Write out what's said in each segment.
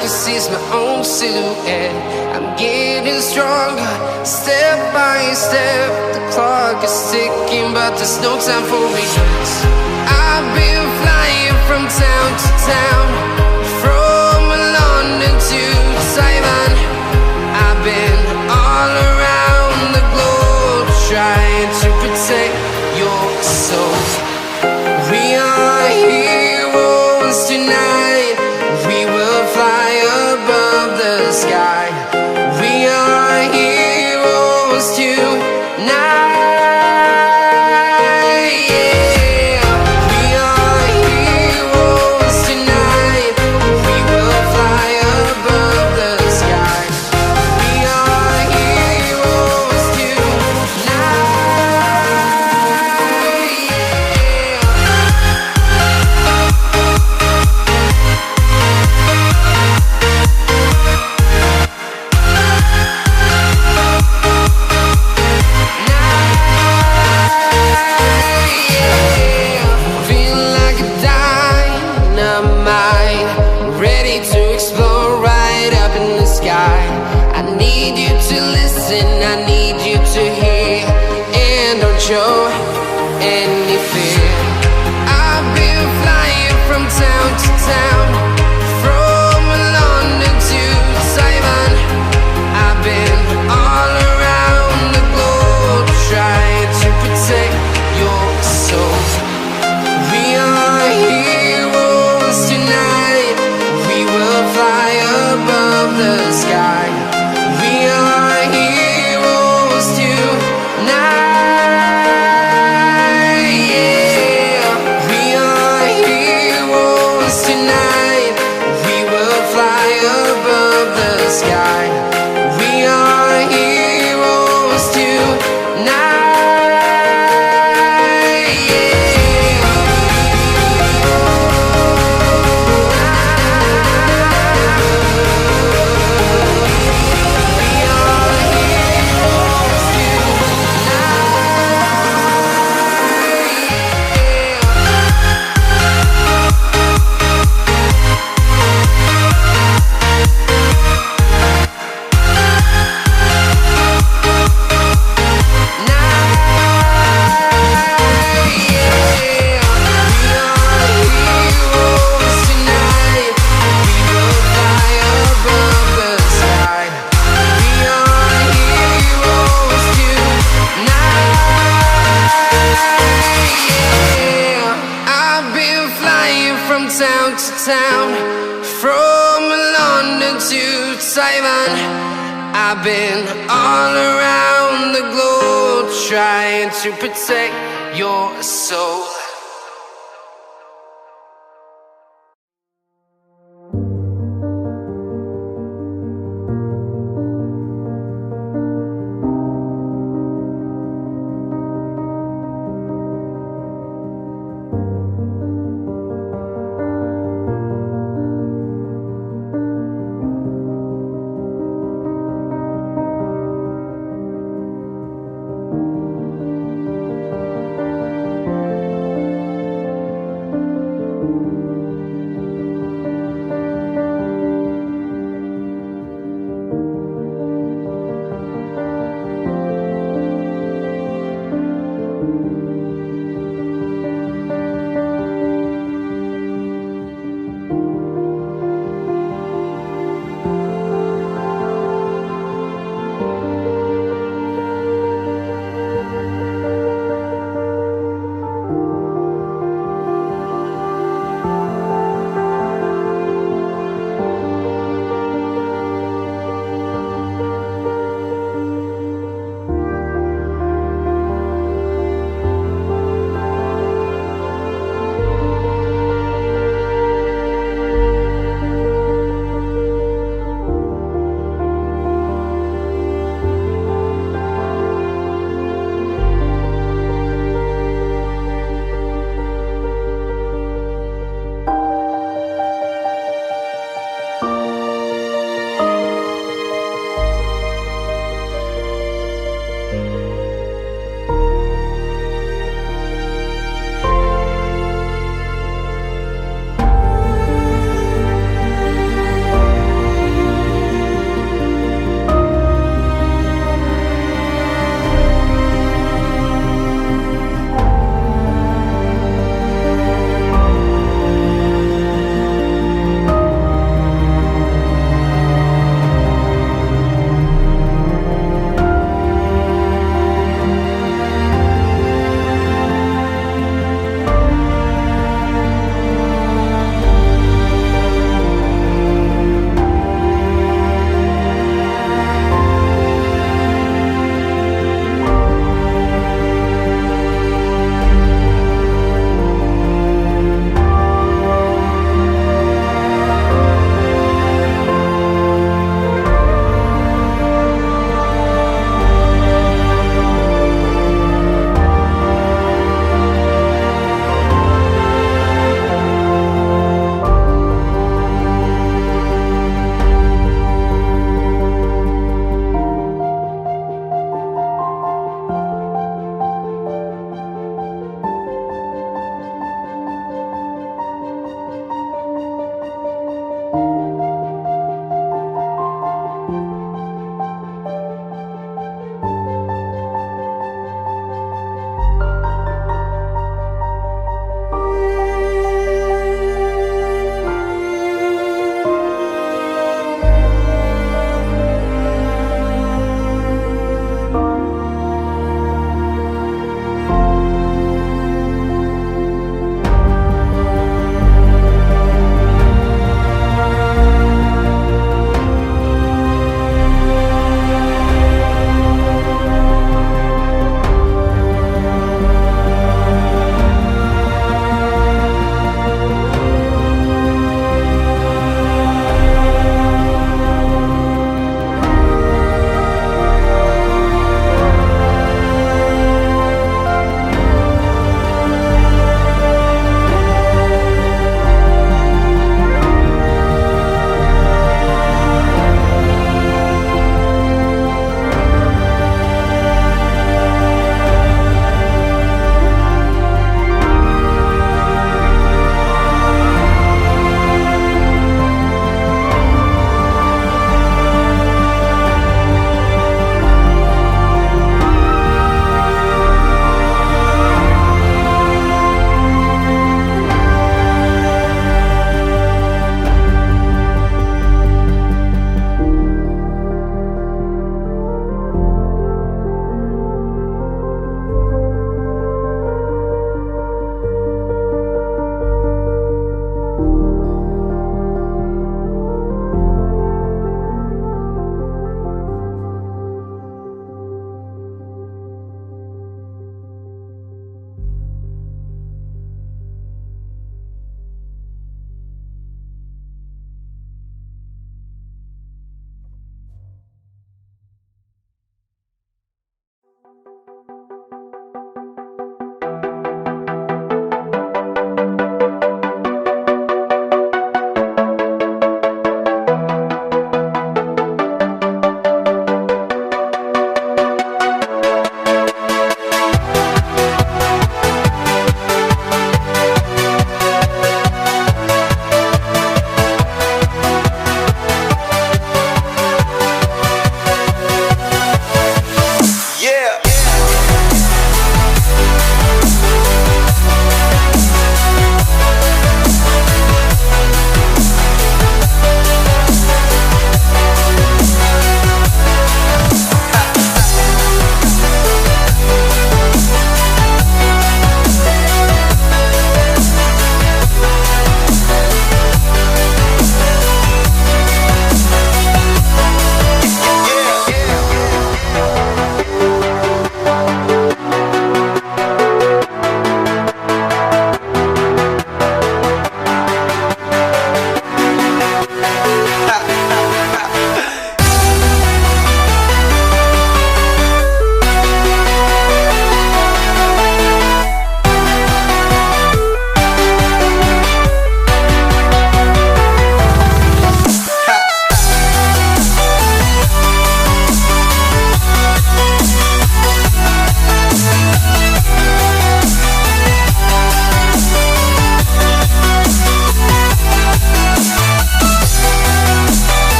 can see my own silhouette. I'm getting stronger, step by step. The clock is ticking, but there's no time for regrets. I've been flying from town to town, from London to Taiwan. I've been all around the globe, trying to protect your soul. We are heroes tonight. We will fly above the sky. We are heroes tonight. Show any fear. I've been flying from town to town, from London to Taiwan. I've been all around the globe, trying to protect your soul. We are heroes tonight. We will fly above the sky. We are heroes tonight. Town to town, from London to Taiwan. I've been all around the globe, trying to protect your soul.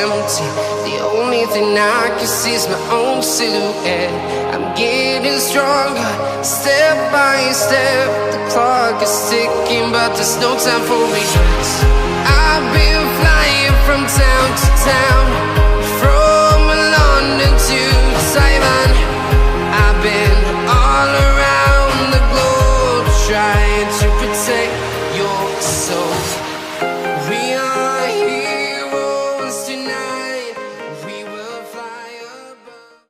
empty. The only thing I can see is my own silhouette. I'm getting stronger, step by step. The clock is ticking, but there's no time for regrets. I've been flying from town to town,